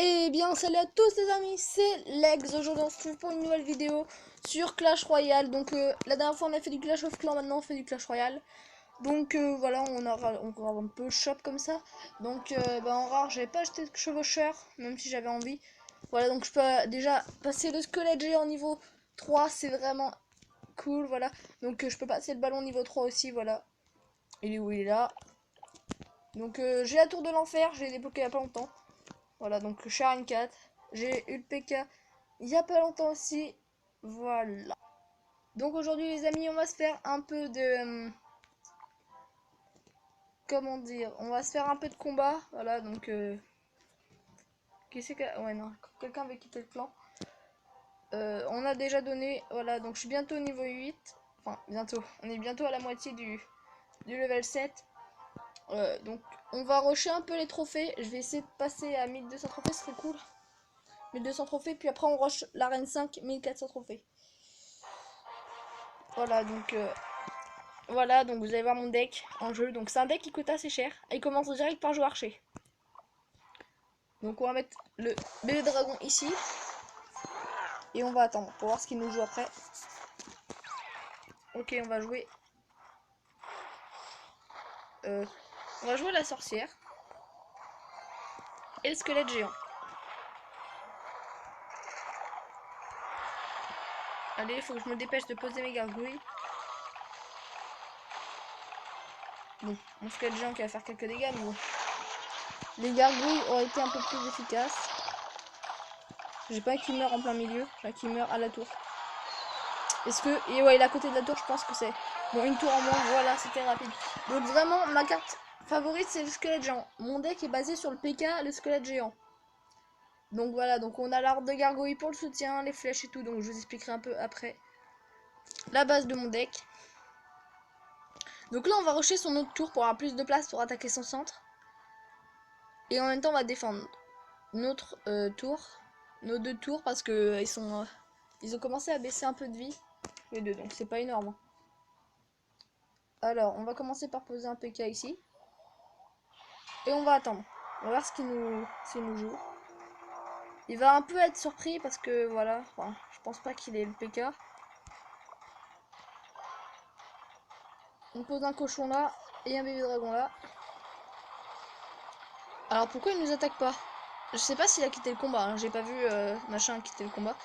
Eh bien, salut à tous les amis, c'est Legs. Aujourd'hui, on se retrouve pour une nouvelle vidéo sur Clash Royale. Donc, la dernière fois, on a fait du Clash of Clans, maintenant, on fait du Clash Royale. Donc, voilà, on aura un peu shop comme ça. Donc, en rare, j'avais pas acheté de chevaucheur, même si j'avais envie. Voilà, donc je peux déjà passer le squelette géant niveau 3, c'est vraiment cool, voilà. Donc, je peux passer le ballon niveau 3 aussi, voilà. Il est où? Il est là. Donc, j'ai la tour de l'enfer, je l'ai débloqué il y a pas longtemps. Voilà, donc Sharon 4. J'ai eu le PK il y a pas longtemps aussi. Voilà. Donc aujourd'hui les amis, on va se faire un peu de... comment dire? On va se faire un peu de combat. Voilà, donc... qui c'est que... ouais, non, quelqu'un veut quitter le clan. On a déjà donné... Voilà, donc je suis bientôt au niveau 8. Enfin, bientôt. On est bientôt à la moitié du level 7. Donc on va rusher un peu les trophées. Je vais essayer de passer à 1200 trophées, ce serait cool. 1200 trophées, puis après on rush l'arène 5, 1400 trophées. Voilà, donc vous allez voir mon deck en jeu. Donc c'est un deck qui coûte assez cher. Et il commence direct par jouer archer. Donc on va mettre le bébé dragon ici. Et on va attendre pour voir ce qu'il nous joue après. Ok, on va jouer... on va jouer la sorcière. Et le squelette géant. Allez, il faut que je me dépêche de poser mes gargouilles. Bon, mon squelette géant qui va faire quelques dégâts, mais bon. Les gargouilles auraient été un peu plus efficaces. J'ai pas qui meurt en plein milieu, j'ai qui meurt à la tour. Est-ce que... Et ouais, il est à côté de la tour, je pense que c'est... Bon, une tour en moins, voilà, c'était rapide. Donc vraiment, ma carte favorite, c'est le squelette géant. Mon deck est basé sur le PK, le squelette géant. Donc voilà, donc on a l'art de gargouille pour le soutien, les flèches et tout. Donc je vous expliquerai un peu après la base de mon deck. Donc là, on va rusher son autre tour pour avoir plus de place pour attaquer son centre. Et en même temps, on va défendre notre tour, nos deux tours, parce que ils ont commencé à baisser un peu de vie, les deux, donc c'est pas énorme. Alors, on va commencer par poser un PK ici. Et on va attendre. On va voir ce qu'il nous joue. Il va un peu être surpris parce que voilà, enfin, je pense pas qu'il ait le PK. On pose un cochon là et un bébé dragon là. Alors pourquoi il nous attaque pas? Je sais pas s'il a quitté le combat, hein. J'ai pas vu machin quitter le combat.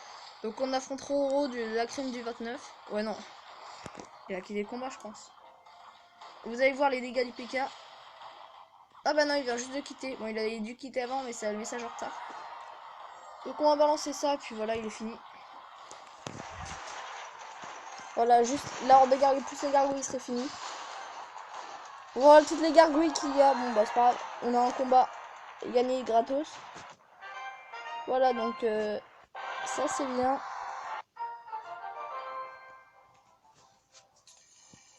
Donc on affronte Roro de la crime du 29. Ouais non, il a quitté le combat je pense. Vous allez voir les dégâts du PK. Ah bah non, il vient juste de quitter. Bon, il avait dû quitter avant mais ça a le message en retard. Donc on va balancer ça et puis voilà, il est fini. Voilà, juste l'ordre de gargouilles plus les gargouilles serait fini. Voilà toutes les gargouilles qu'il y a. Bon bah c'est pas grave, on a un combat gagné gratos. Voilà donc ça c'est bien.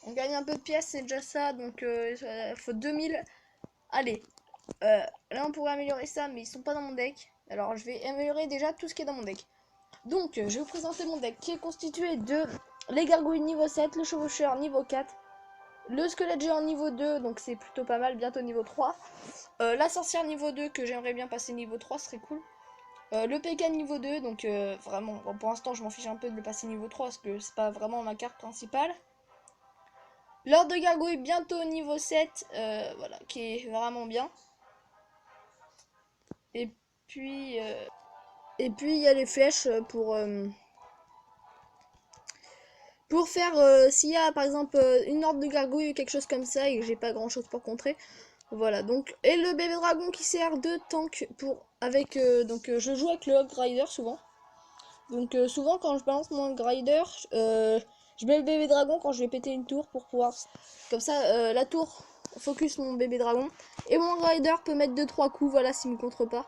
On gagne un peu de pièces, c'est déjà ça. Donc il faut 2000. Allez, là on pourrait améliorer ça mais ils sont pas dans mon deck. Alors je vais améliorer déjà tout ce qui est dans mon deck. Donc je vais vous présenter mon deck qui est constitué de les gargouilles niveau 7, le chevaucheur niveau 4. Le squelette géant niveau 2, donc c'est plutôt pas mal, bientôt niveau 3. La sorcière niveau 2, que j'aimerais bien passer niveau 3, ce serait cool. Le PK niveau 2, donc vraiment, bon, pour l'instant je m'en fiche un peu de le passer niveau 3, parce que c'est pas vraiment ma carte principale. L'ordre de gargouille bientôt niveau 7, voilà, qui est vraiment bien. Et puis il y a les flèches pour faire, s'il y a par exemple une horde de gargouilles ou quelque chose comme ça et que j'ai pas grand chose pour contrer. Voilà, donc, et le bébé dragon qui sert de tank pour, avec, je joue avec le Hog Rider souvent. Donc souvent quand je balance mon Hog Rider, je mets le bébé dragon quand je vais péter une tour pour pouvoir, comme ça, la tour focus mon bébé dragon. Et mon Hog Rider peut mettre 2-3 coups, voilà, s'il me contre pas.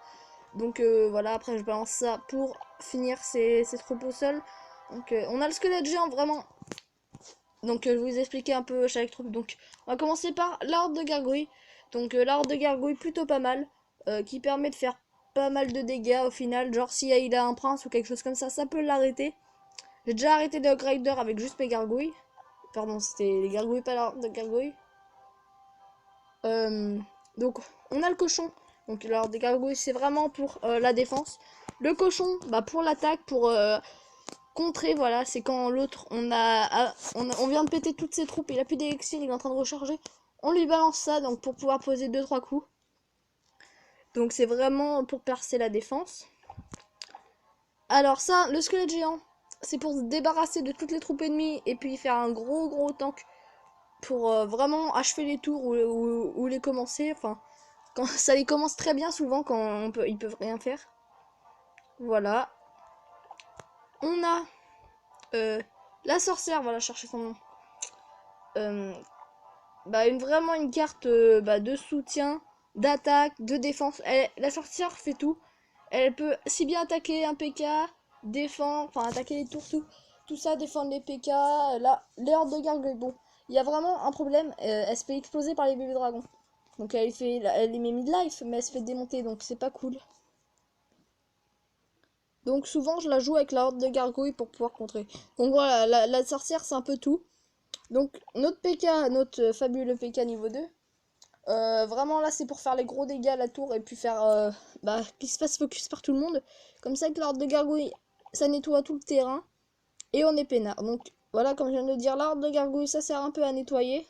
Donc voilà, après je balance ça pour finir ses troupeaux seuls. Donc on a le squelette géant vraiment. Donc je vais vous expliquer un peu chaque troupe. Donc on va commencer par l'horde de gargouilles. Donc l'horde de gargouilles plutôt pas mal. Qui permet de faire pas mal de dégâts au final. Genre si il a un prince ou quelque chose comme ça peut l'arrêter. J'ai déjà arrêté des Hog Rider avec juste mes gargouilles. Pardon, c'était les gargouilles, pas l'horde de gargouilles. Donc on a le cochon. Donc la horde de gargouilles, c'est vraiment pour la défense. Le cochon, bah pour l'attaque, pour contrer, voilà, c'est quand l'autre, on vient de péter toutes ses troupes, il a plus d'élixir, il est en train de recharger. On lui balance ça, donc pour pouvoir poser 2-3 coups. Donc c'est vraiment pour percer la défense. Alors ça, le squelette géant, c'est pour se débarrasser de toutes les troupes ennemies et puis faire un gros tank pour vraiment achever les tours ou les commencer. Enfin, quand ça les commence très bien souvent quand ils peuvent rien faire. Voilà. On a la sorcière, voilà, chercher son nom. Vraiment une carte de soutien, d'attaque, de défense. La sorcière fait tout. Elle peut si bien attaquer un PK, défendre, enfin attaquer les tours, tout ça, défendre les PK. Là, les hordes de gargouilles, bon, il y a vraiment un problème. Elle se fait exploser par les bébés dragons. Donc elle les met mid-life, mais elle se fait démonter, donc c'est pas cool. Donc souvent je la joue avec la horde de gargouilles pour pouvoir contrer. Donc voilà, la sorcière c'est un peu tout. Donc notre PK, notre fabuleux PK niveau 2. Vraiment là c'est pour faire les gros dégâts à la tour et puis faire qu'il se fasse focus par tout le monde. Comme ça avec la horde de gargouilles, ça nettoie tout le terrain. Et on est peinard. Donc voilà, comme je viens de le dire, la horde de gargouilles ça sert un peu à nettoyer.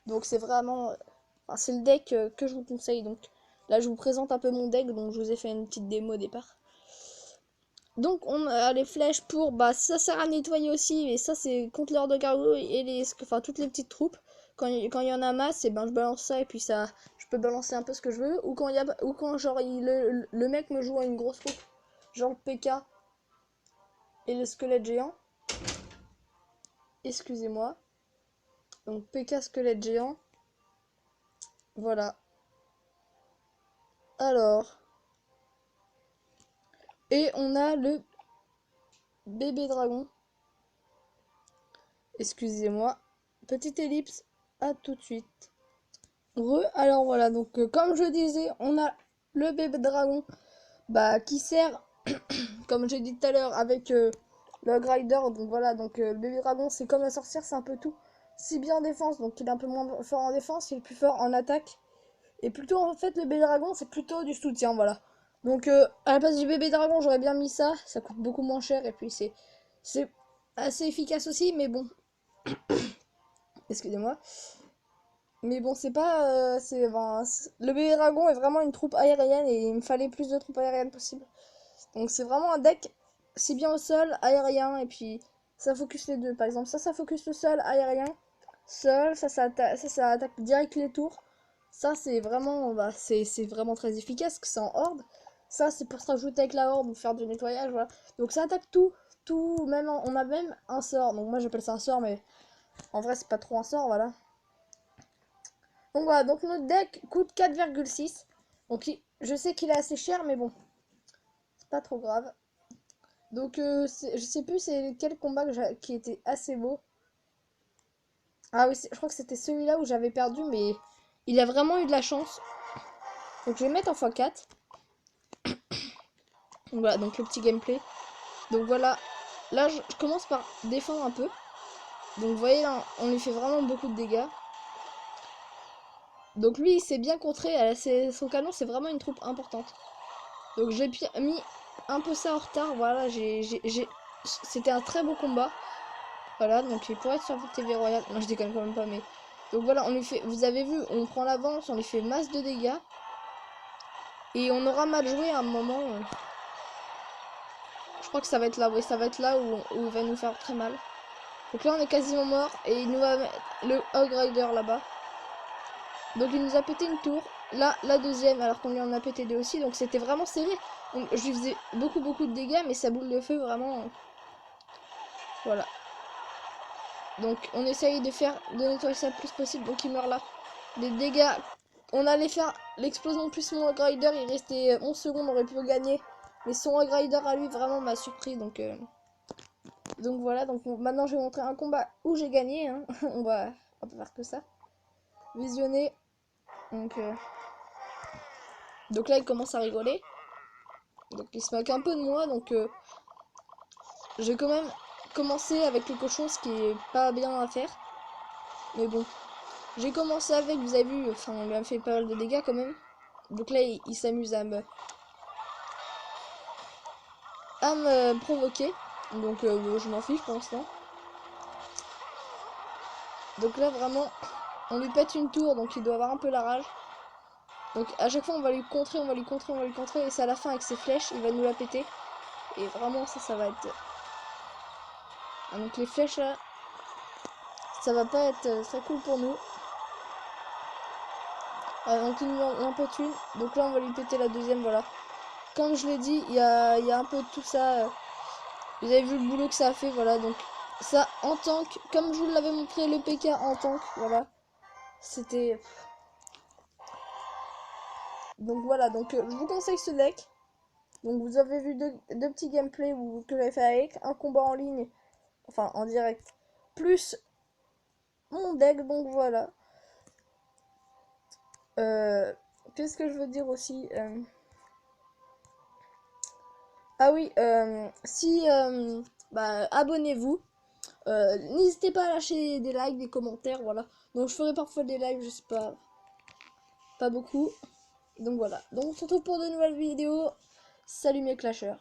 Donc c'est vraiment... c'est le deck que je vous conseille. Donc là je vous présente un peu mon deck, donc je vous ai fait une petite démo au départ. Donc on a les flèches pour, ça sert à nettoyer aussi, mais ça c'est contre l'horde de gargouilles et toutes les petites troupes. Quand il y en a masse, et je balance ça et puis ça, je peux balancer un peu ce que je veux. Ou quand genre le mec me joue à une grosse troupe, genre le PK et le squelette géant. Excusez-moi. Donc PK squelette géant. Voilà. Alors. Et on a le bébé dragon. Excusez-moi. Petite ellipse. À tout de suite. Alors voilà, donc comme je disais, on a le bébé dragon qui sert, comme j'ai dit tout à l'heure, avec le grinder. Donc voilà, donc le bébé dragon c'est comme la sorcière, c'est un peu tout. Si bien en défense, donc il est un peu moins fort en défense, il est plus fort en attaque. Et plutôt en fait le bébé dragon c'est plutôt du soutien, voilà. Donc à la place du bébé dragon j'aurais bien mis ça coûte beaucoup moins cher et puis c'est assez efficace aussi, mais bon. Excusez-moi. Mais bon, c'est pas. Le bébé dragon est vraiment une troupe aérienne et il me fallait plus de troupes aériennes possible. Donc c'est vraiment un deck si bien au sol, aérien, et puis ça focus les deux. Par exemple, ça focus le sol, aérien, sol, ça attaque direct les tours. Ça c'est vraiment, c'est vraiment très efficace, que c'est en horde. Ça c'est pour se rajouter avec la horde ou faire du nettoyage, voilà. Donc ça attaque tout, même on a même un sort. Donc moi j'appelle ça un sort, mais en vrai c'est pas trop un sort, voilà. Donc voilà, donc notre deck coûte 4,6. Donc je sais qu'il est assez cher, mais bon, c'est pas trop grave. Donc je sais plus c'est quel combat qui était assez beau. Ah oui, je crois que c'était celui-là où j'avais perdu, mais il a vraiment eu de la chance. Donc je vais mettre en x4. Donc voilà, donc le petit gameplay. Donc voilà, là je commence par défendre un peu. Donc vous voyez là, on lui fait vraiment beaucoup de dégâts. Donc lui il s'est bien contré, son canon c'est vraiment une troupe importante. Donc j'ai mis un peu ça en retard, voilà, c'était un très beau combat. Voilà, donc il pourrait être sur TV Royal. Non, je déconne quand même pas, mais... Donc voilà, on lui fait, vous avez vu, on prend l'avance, on lui fait masse de dégâts. Et on aura mal joué à un moment. Je crois que ça va être là, oui, ça va être là où il va nous faire très mal. Donc là, on est quasiment mort, et il nous va mettre le Hog Rider là-bas. Donc il nous a pété une tour. Là, la deuxième, alors qu'on lui en a pété deux aussi. Donc c'était vraiment serré. Donc, je lui faisais beaucoup de dégâts, mais sa boule de feu, vraiment... Voilà. Donc on essaye de nettoyer ça le plus possible. Donc il meurt là. Des dégâts. On allait faire l'explosion plus mon Hog Rider. Il restait 11 secondes, on aurait pu gagner. Mais son Hog Rider à lui vraiment m'a surpris. Donc voilà. Donc maintenant je vais montrer un combat où j'ai gagné. Hein. on va faire que ça. Visionner. Donc là il commence à rigoler. Donc il se moque un peu de moi. Donc j'ai quand même commencé avec le cochon, ce qui est pas bien à faire. Mais bon. J'ai commencé avec, vous avez vu, enfin on lui a fait pas mal de dégâts quand même. Donc là, il s'amuse à me provoquer. Donc je m'en fiche pour l'instant. Donc là, vraiment, on lui pète une tour, donc il doit avoir un peu la rage. Donc à chaque fois, on va lui contrer, on va lui contrer, on va lui contrer. Et c'est à la fin, avec ses flèches, il va nous la péter. Et vraiment, ça va être... Ah, donc les flèches, là, ça va pas être très cool pour nous. Donc il nous en pète une. Donc là, on va lui péter la deuxième, voilà. Comme je l'ai dit, il y a un peu de tout ça. Vous avez vu le boulot que ça a fait, voilà. Donc ça, en tank, comme je vous l'avais montré, le PK en tank, voilà. C'était... Donc voilà, donc je vous conseille ce deck. Donc vous avez vu deux petits gameplays que j'avais fait avec. Un combat en ligne, enfin en direct, plus mon deck, donc voilà. Qu'est-ce que je veux dire aussi Ah oui, si... bah, abonnez-vous. N'hésitez pas à lâcher des likes, des commentaires, voilà. Donc je ferai parfois des lives, je sais pas beaucoup. Donc voilà. Donc on se retrouve pour de nouvelles vidéos. Salut mes clashers.